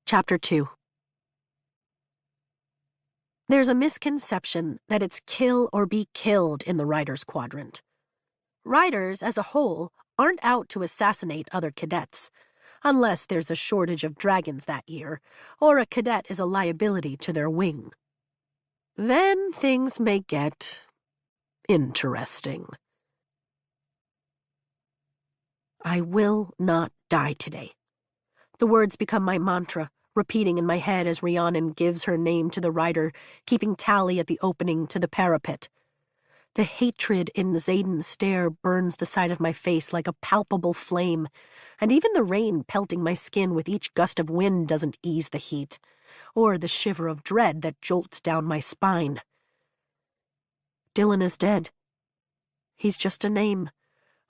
Chapter 2. There's a misconception that it's kill or be killed in the Riders Quadrant. Riders, as a whole, aren't out to assassinate other cadets, unless there's a shortage of dragons that year, or a cadet is a liability to their wing. Then things may get interesting. I will not die today. The words become my mantra, repeating in my head as Rhiannon gives her name to the rider, keeping tally at the opening to the parapet. The hatred in Zayden's stare burns the side of my face like a palpable flame, and even the rain pelting my skin with each gust of wind doesn't ease the heat, or the shiver of dread that jolts down my spine. Dylan is dead. He's just a name.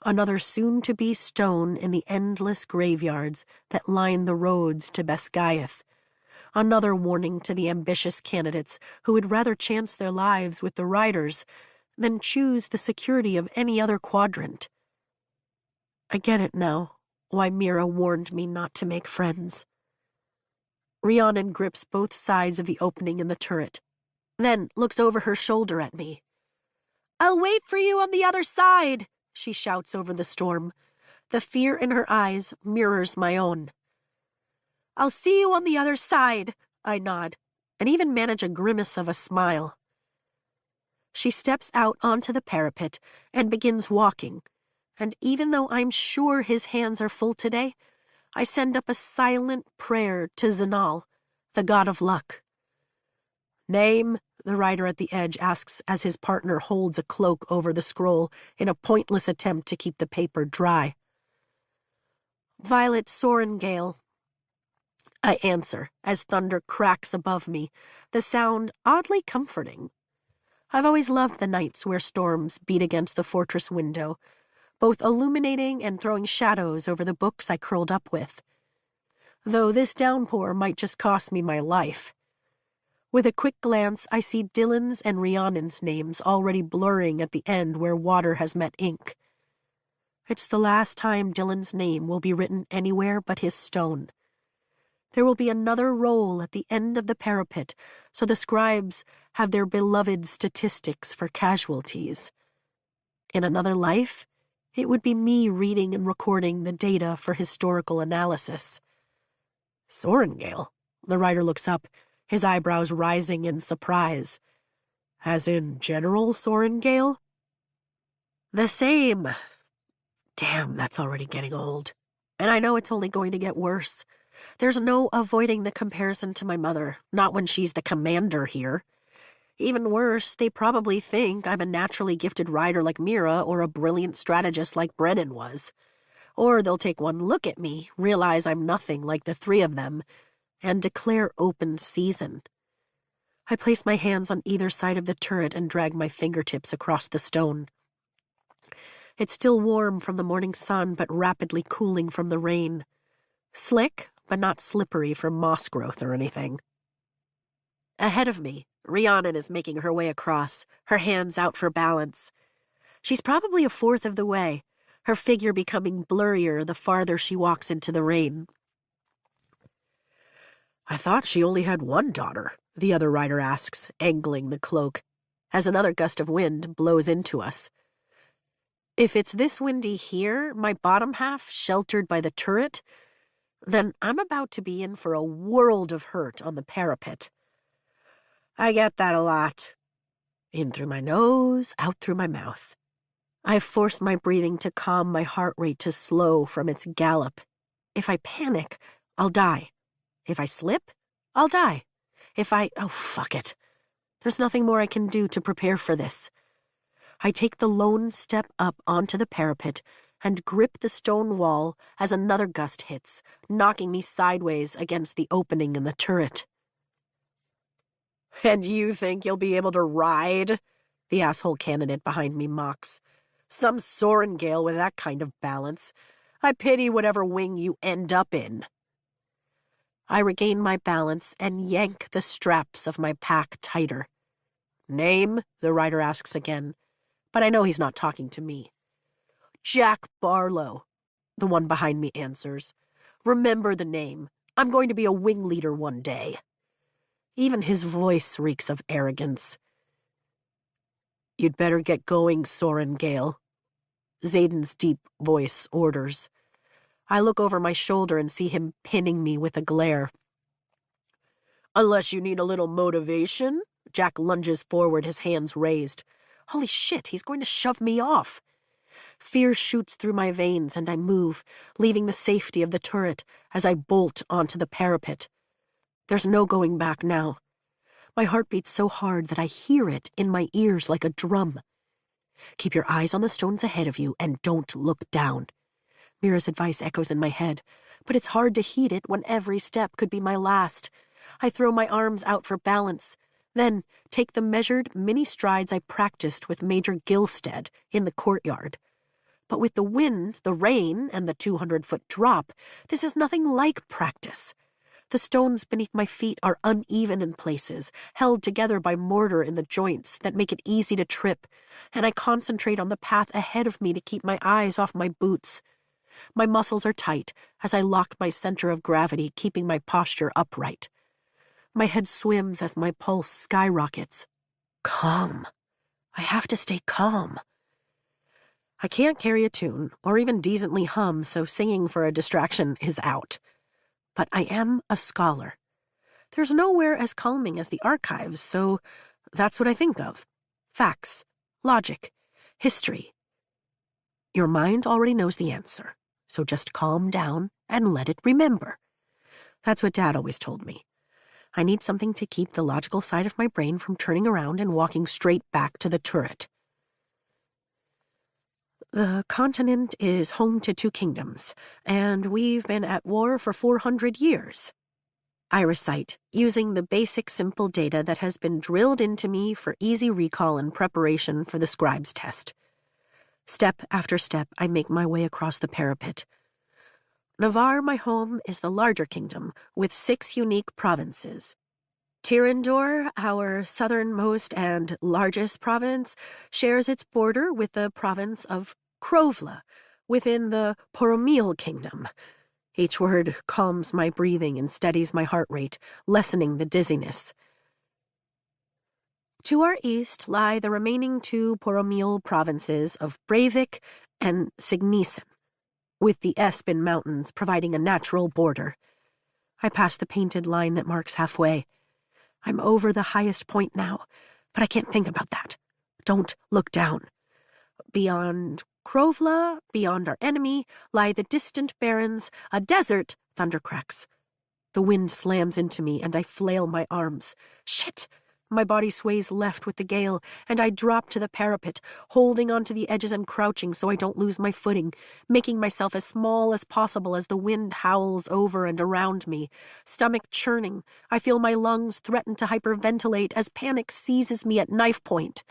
Another soon-to-be stone in the endless graveyards that line the roads to Besgaiath. Another warning to the ambitious candidates who would rather chance their lives with the riders than choose the security of any other quadrant. I get it now, why Mira warned me not to make friends. Rhiannon grips both sides of the opening in the turret, then looks over her shoulder at me. "I'll wait for you on the other side," she shouts over the storm. The fear in her eyes mirrors my own. "I'll see you on the other side," I nod, and even manage a grimace of a smile. She steps out onto the parapet and begins walking, and even though I'm sure his hands are full today, I send up a silent prayer to Zanal, the god of luck. "Name?" the rider at the edge asks as his partner holds a cloak over the scroll in a pointless attempt to keep the paper dry. "Violet Sorengale," I answer as thunder cracks above me, the sound oddly comforting. I've always loved the nights where storms beat against the fortress window, both illuminating and throwing shadows over the books I curled up with. Though this downpour might just cost me my life. With a quick glance, I see Dylan's and Rhiannon's names already blurring at the end where water has met ink. It's the last time Dylan's name will be written anywhere but his stone. There will be another roll at the end of the parapet, so the scribes have their beloved statistics for casualties. In another life, it would be me reading and recording the data for historical analysis. "Sorengale?" The writer looks up, his eyebrows rising in surprise. "As in General Sorengale?" "The same." Damn, that's already getting old. And I know it's only going to get worse. There's no avoiding the comparison to my mother, not when she's the commander here. Even worse, they probably think I'm a naturally gifted rider like Mira or a brilliant strategist like Brennan was. Or they'll take one look at me, realize I'm nothing like the three of them, and declare open season. I place my hands on either side of the turret and drag my fingertips across the stone. It's still warm from the morning sun, but rapidly cooling from the rain. Slick, but not slippery from moss growth or anything. Ahead of me, Rhiannon is making her way across, her hands out for balance. She's probably a fourth of the way, her figure becoming blurrier the farther she walks into the rain. "I thought she only had one daughter," the other rider asks, angling the cloak, as another gust of wind blows into us. If it's this windy here, my bottom half sheltered by the turret, then I'm about to be in for a world of hurt on the parapet. I get that a lot. In through my nose, out through my mouth. I force my breathing to calm my heart rate to slow from its gallop. If I panic, I'll die. If I slip, I'll die. Oh, fuck it. There's nothing more I can do to prepare for this. I take the lone step up onto the parapet and grip the stone wall as another gust hits, knocking me sideways against the opening in the turret. "And you think you'll be able to ride?" the asshole candidate behind me mocks. "Some Sorengale with that kind of balance. I pity whatever wing you end up in." I regain my balance and yank the straps of my pack tighter. "Name?" the rider asks again, but I know he's not talking to me. "Jack Barlow," the one behind me answers. "Remember the name. I'm going to be a wing leader one day. Even his voice reeks of arrogance. You'd better get going, Soren Gale. Zayden's deep voice orders. I look over my shoulder and see him pinning me with a glare. Unless you need a little motivation? Jack lunges forward, his hands raised. Holy shit, he's going to shove me off. Fear shoots through my veins and I move, leaving the safety of the turret as I bolt onto the parapet. There's no going back now. My heart beats so hard that I hear it in my ears like a drum. Keep your eyes on the stones ahead of you and don't look down. Mira's advice echoes in my head, but it's hard to heed it when every step could be my last. I throw my arms out for balance, then take the measured mini strides I practiced with Major Gilstead in the courtyard. But with the wind, the rain, and the 200-foot drop, this is nothing like practice. The stones beneath my feet are uneven in places, held together by mortar in the joints that make it easy to trip, and I concentrate on the path ahead of me to keep my eyes off my boots. My muscles are tight as I lock my center of gravity, keeping my posture upright. My head swims as my pulse skyrockets. Calm. I have to stay calm. I can't carry a tune or even decently hum, so singing for a distraction is out. But I am a scholar. There's nowhere as calming as the archives, so that's what I think of. Facts, logic, history. Your mind already knows the answer, so just calm down and let it remember. That's what Dad always told me. I need something to keep the logical side of my brain from turning around and walking straight back to the turret. The continent is home to 2 kingdoms, and we've been at war for 400 years. I recite, using the basic simple data that has been drilled into me for easy recall and preparation for the scribe's test. Step after step, I make my way across the parapet. Navarre, my home, is the larger kingdom, with 6 unique provinces. Tirandor, our southernmost and largest province, shares its border with the province of Krovla, within the Poromil kingdom. Each word calms my breathing and steadies my heart rate, lessening the dizziness. To our east lie the remaining 2 Poromil provinces of Breivik and Signisen, with the Espen Mountains providing a natural border. I pass the painted line that marks halfway. I'm over the highest point now, but I can't think about that. Don't look down. Beyond Krovla, beyond our enemy, lie the distant barrens, a desert, thunder cracks. The wind slams into me, and I flail my arms. Shit! My body sways left with the gale, and I drop to the parapet, holding onto the edges and crouching so I don't lose my footing, making myself as small as possible as the wind howls over and around me. Stomach churning, I feel my lungs threaten to hyperventilate as panic seizes me at knife point.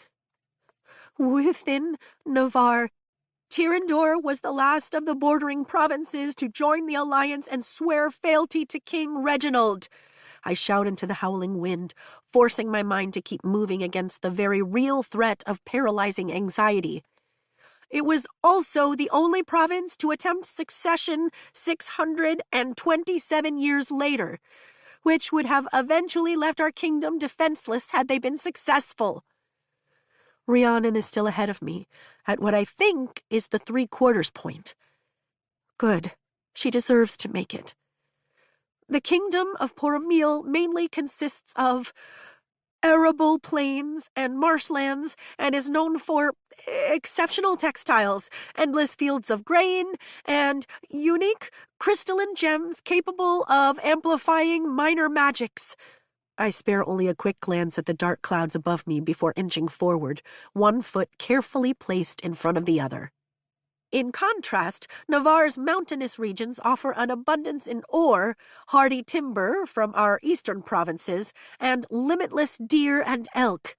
Within Navarre, Tirandor was the last of the bordering provinces to join the alliance and swear fealty to King Reginald. I shout into the howling wind, forcing my mind to keep moving against the very real threat of paralyzing anxiety. It was also the only province to attempt succession 627 years later, which would have eventually left our kingdom defenseless had they been successful. Rhiannon is still ahead of me, at what I think is the 3/4 point. Good. She deserves to make it. The kingdom of Poromil mainly consists of arable plains and marshlands and is known for exceptional textiles, endless fields of grain, and unique crystalline gems capable of amplifying minor magics. I spare only a quick glance at the dark clouds above me before inching forward, one foot carefully placed in front of the other. In contrast, Navarre's mountainous regions offer an abundance in ore, hardy timber from our eastern provinces, and limitless deer and elk.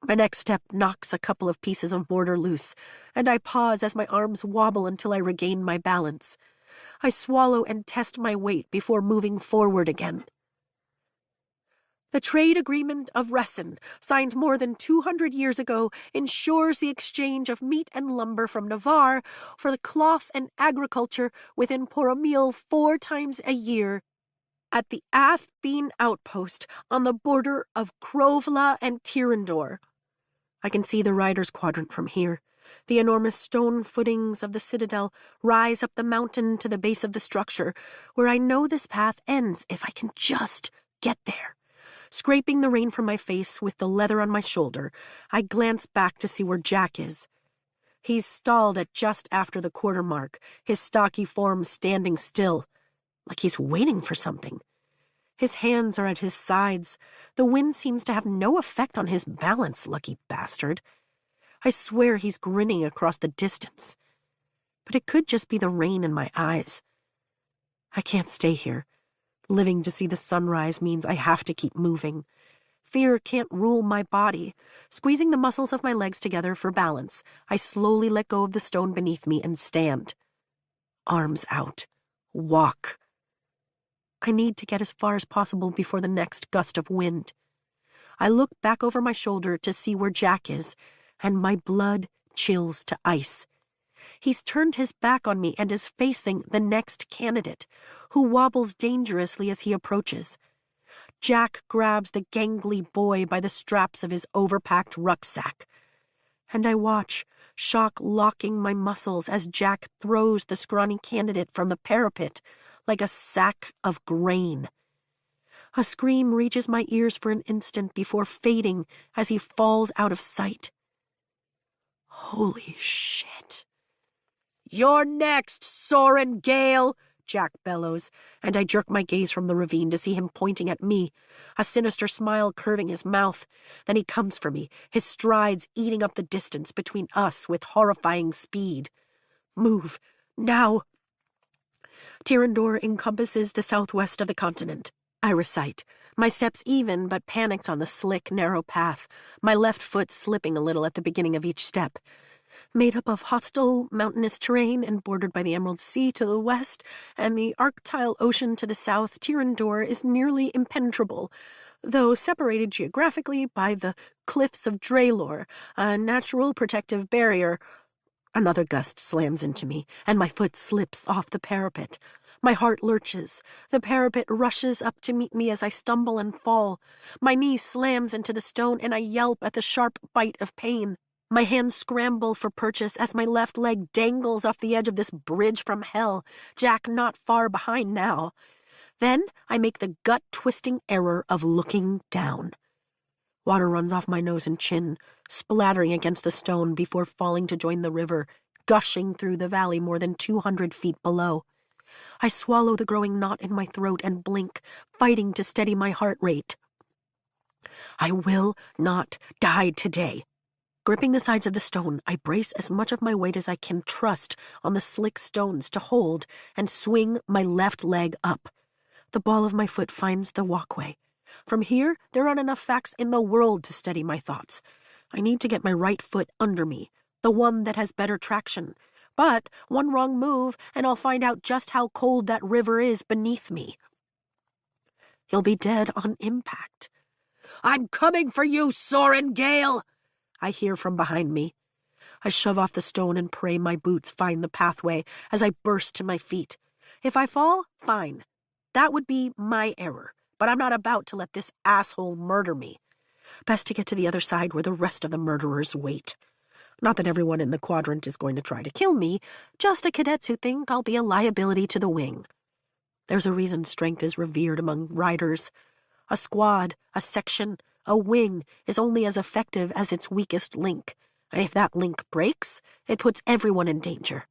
My next step knocks a couple of pieces of mortar loose, and I pause as my arms wobble until I regain my balance. I swallow and test my weight before moving forward again. The trade agreement of Ressen, signed more than 200 years ago, ensures the exchange of meat and lumber from Navarre for the cloth and agriculture within Poromil 4 times a year. at the Athbean outpost on the border of Krovla and Tirandor. I can see the rider's quadrant from here. The enormous stone footings of the citadel rise up the mountain to the base of the structure, where I know this path ends if I can just get there. Scraping the rain from my face with the leather on my shoulder, I glance back to see where Jack is. He's stalled at just after the quarter mark, his stocky form standing still, like he's waiting for something. His hands are at his sides. The wind seems to have no effect on his balance, lucky bastard. I swear he's grinning across the distance. But it could just be the rain in my eyes. I can't stay here. Living to see the sunrise means I have to keep moving. Fear can't rule my body. Squeezing the muscles of my legs together for balance, I slowly let go of the stone beneath me and stand. Arms out. Walk. I need to get as far as possible before the next gust of wind. I look back over my shoulder to see where Jack is, and my blood chills to ice. He's turned his back on me and is facing the next candidate, who wobbles dangerously as he approaches. Jack grabs the gangly boy by the straps of his overpacked rucksack, and I watch, shock locking my muscles as Jack throws the scrawny candidate from the parapet like a sack of grain. A scream reaches my ears for an instant before fading as he falls out of sight. Holy shit. "You're next, Soren Gale!" Jack bellows, and I jerk my gaze from the ravine to see him pointing at me, a sinister smile curving his mouth. Then he comes for me, his strides eating up the distance between us with horrifying speed. Move, now. Tirandor encompasses the southwest of the continent. I recite, my steps even but panicked on the slick, narrow path, my left foot slipping a little at the beginning of each step. Made up of hostile, mountainous terrain and bordered by the Emerald Sea to the west and the Arctile Ocean to the south, Tirandor is nearly impenetrable, though separated geographically by the cliffs of Draelor, a natural protective barrier. Another gust slams into me, and my foot slips off the parapet. My heart lurches. The parapet rushes up to meet me as I stumble and fall. My knee slams into the stone, and I yelp at the sharp bite of pain. My hands scramble for purchase as my left leg dangles off the edge of this bridge from hell, Jack not far behind now. Then I make the gut-twisting error of looking down. Water runs off my nose and chin, splattering against the stone before falling to join the river, gushing through the valley more than 200 feet below. I swallow the growing knot in my throat and blink, fighting to steady my heart rate. I will not die today. Gripping the sides of the stone, I brace as much of my weight as I can trust on the slick stones to hold and swing my left leg up. The ball of my foot finds the walkway. From here, there aren't enough facts in the world to steady my thoughts. I need to get my right foot under me, the one that has better traction. But one wrong move, and I'll find out just how cold that river is beneath me. He'll be dead on impact. "I'm coming for you, Soren Gale!" I hear from behind me. I shove off the stone and pray my boots find the pathway as I burst to my feet. If I fall, fine. That would be my error, but I'm not about to let this asshole murder me. Best to get to the other side where the rest of the murderers wait. Not that everyone in the quadrant is going to try to kill me, just the cadets who think I'll be a liability to the wing. There's a reason strength is revered among riders. A squad, a section, a wing is only as effective as its weakest link, and if that link breaks, it puts everyone in danger.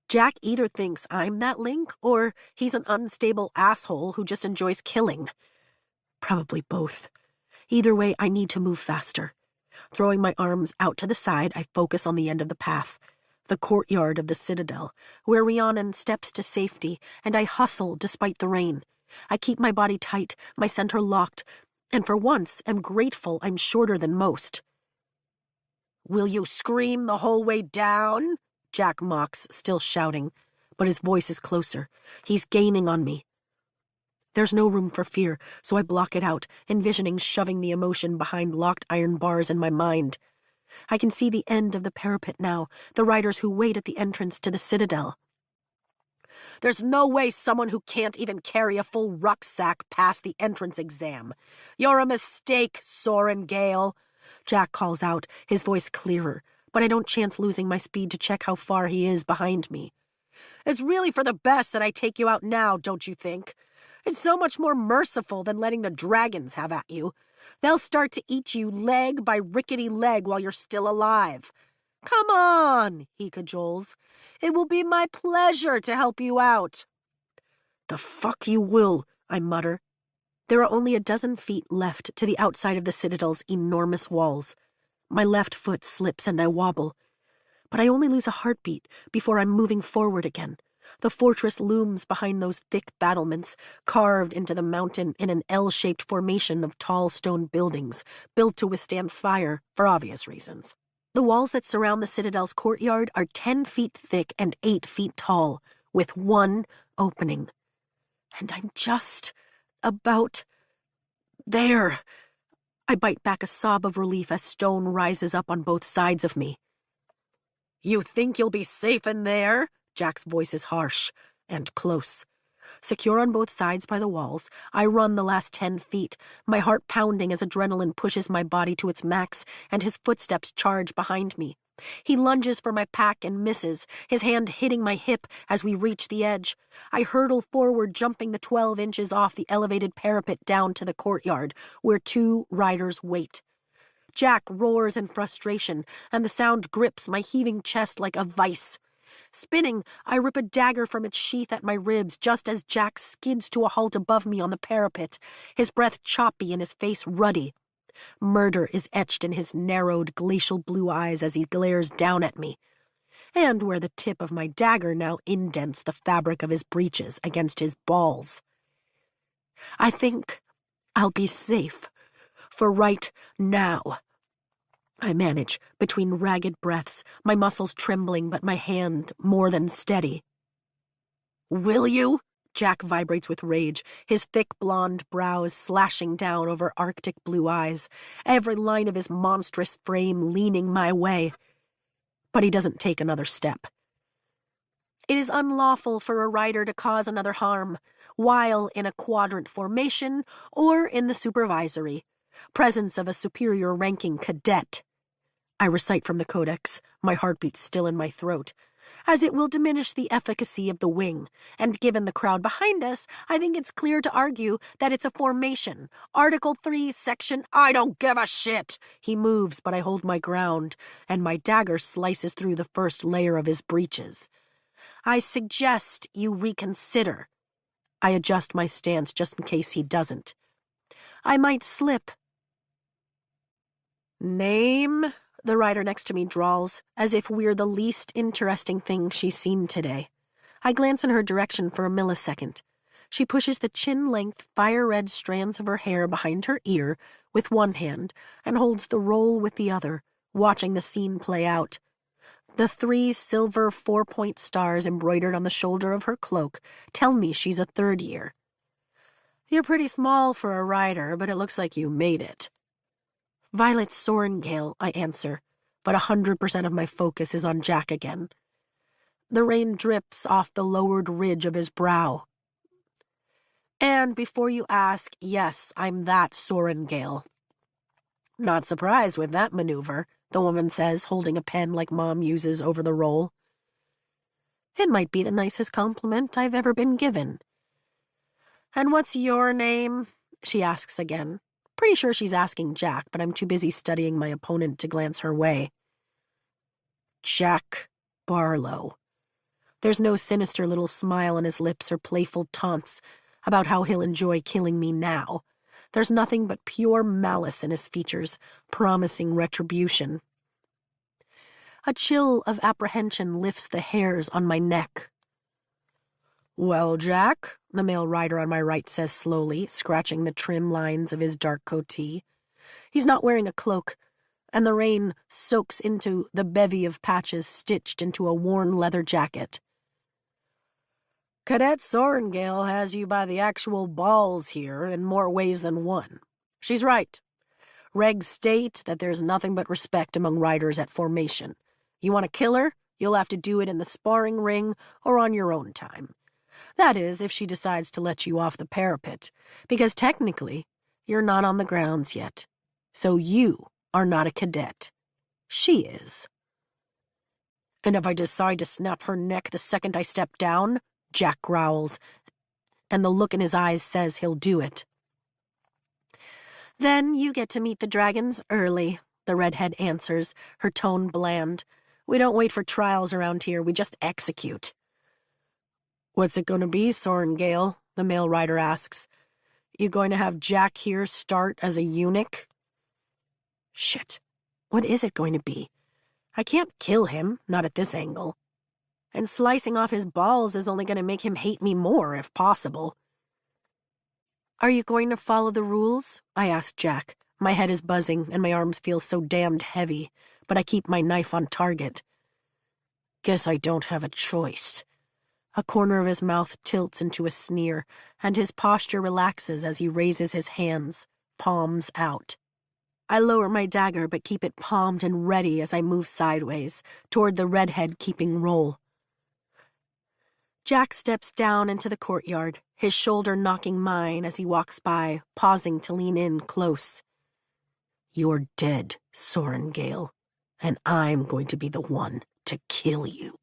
Jack either thinks I'm that link, or he's an unstable asshole who just enjoys killing. Probably both. Either way, I need to move faster. Throwing my arms out to the side, I focus on the end of the path, the courtyard of the citadel, where Rhiannon steps to safety, and I hustle despite the rain. I keep my body tight, my center locked, and for once am grateful I'm shorter than most. "Will you scream the whole way down?" Jack mocks, still shouting, but his voice is closer. He's gaining on me. There's no room for fear, so I block it out, envisioning shoving the emotion behind locked iron bars in my mind. I can see the end of the parapet now, the riders who wait at the entrance to the citadel. There's no way someone who can't even carry a full rucksack passed the entrance exam. You're a mistake, Soren Gale. Jack calls out, his voice clearer, but I don't chance losing my speed to check how far he is behind me. It's really for the best that I take you out now, don't you think? It's so much more merciful than letting the dragons have at you. They'll start to eat you leg by rickety leg while you're still alive. Come on, he cajoles. It will be my pleasure to help you out. The fuck you will, I mutter. There are only a dozen feet left to the outside of the Citadel's enormous walls. My left foot slips and I wobble. But I only lose a heartbeat before I'm moving forward again. The fortress looms behind those thick battlements, carved into the mountain in an L-shaped formation of tall stone buildings, built to withstand fire for obvious reasons. The walls that surround the Citadel's courtyard are 10 feet thick and 8 feet tall, with one opening. And I'm just about there. I bite back a sob of relief as stone rises up on both sides of me. You think you'll be safe in there? Jack's voice is harsh and close. Secure on both sides by the walls, I run the last 10 feet, my heart pounding as adrenaline pushes my body to its max and his footsteps charge behind me. He lunges for my pack and misses, his hand hitting my hip as we reach the edge. I hurtle forward, jumping the 12 inches off the elevated parapet down to the courtyard, where 2 riders wait. Jack roars in frustration, and the sound grips my heaving chest like a vice. Spinning, I rip a dagger from its sheath at my ribs just as Jack skids to a halt above me on the parapet, his breath choppy and his face ruddy. Murder is etched in his narrowed, glacial blue eyes as he glares down at me, and where the tip of my dagger now indents the fabric of his breeches against his balls. I think I'll be safe for right now. I manage, between ragged breaths, my muscles trembling but my hand more than steady. Will you? Jack vibrates with rage, his thick blonde brows slashing down over arctic blue eyes, every line of his monstrous frame leaning my way. But he doesn't take another step. It is unlawful for a rider to cause another harm, while in a quadrant formation or in the supervisory presence of a superior-ranking cadet. I recite from the codex, my heartbeat still in my throat, as it will diminish the efficacy of the wing, and given the crowd behind us, I think it's clear to argue that it's a formation. Article 3, Section, I don't give a shit! He moves, but I hold my ground, and my dagger slices through the first layer of his breeches. I suggest you reconsider. I adjust my stance just in case he doesn't. I might slip. Name? The rider next to me drawls, as if we're the least interesting thing she's seen today. I glance in her direction for a millisecond. She pushes the chin-length, fire-red strands of her hair behind her ear with one hand and holds the roll with the other, watching the scene play out. The 3 silver 4-point stars embroidered on the shoulder of her cloak tell me she's a 3rd year. You're pretty small for a rider, but it looks like you made it. Violet Sorengale, I answer, but 100% of my focus is on Jack again. The rain drips off the lowered ridge of his brow. And before you ask, yes, I'm that Sorengale. Not surprised with that maneuver, the woman says, holding a pen like Mom uses over the roll. It might be the nicest compliment I've ever been given. And what's your name? She asks again. Pretty sure she's asking Jack, but I'm too busy studying my opponent to glance her way. Jack Barlow. There's no sinister little smile on his lips or playful taunts about how he'll enjoy killing me now. There's nothing but pure malice in his features, promising retribution. A chill of apprehension lifts the hairs on my neck. Well, Jack, the male rider on my right says slowly, scratching the trim lines of his dark coatee. He's not wearing a cloak, and the rain soaks into the bevy of patches stitched into a worn leather jacket. Cadet Sorengale has you by the actual balls here in more ways than one. She's right. Regs state that there's nothing but respect among riders at formation. You want to kill her? You'll have to do it in the sparring ring or on your own time. That is, if she decides to let you off the parapet, because technically, you're not on the grounds yet. So you are not a cadet. She is. And if I decide to snap her neck the second I step down, Jack growls, and the look in his eyes says he'll do it. Then you get to meet the dragons early, the redhead answers, her tone bland. We don't wait for trials around here, we just execute. What's it going to be, Sorengale? The male rider asks. You going to have Jack here start as a eunuch? Shit. What is it going to be? I can't kill him, not at this angle. And slicing off his balls is only going to make him hate me more, if possible. Are you going to follow the rules? I ask Jack. My head is buzzing and my arms feel so damned heavy, but I keep my knife on target. Guess I don't have a choice. A corner of his mouth tilts into a sneer, and his posture relaxes as he raises his hands, palms out. I lower my dagger but keep it palmed and ready as I move sideways, toward the redhead keeping roll. Jack steps down into the courtyard, his shoulder knocking mine as he walks by, pausing to lean in close. You're dead, Sorengale, and I'm going to be the one to kill you.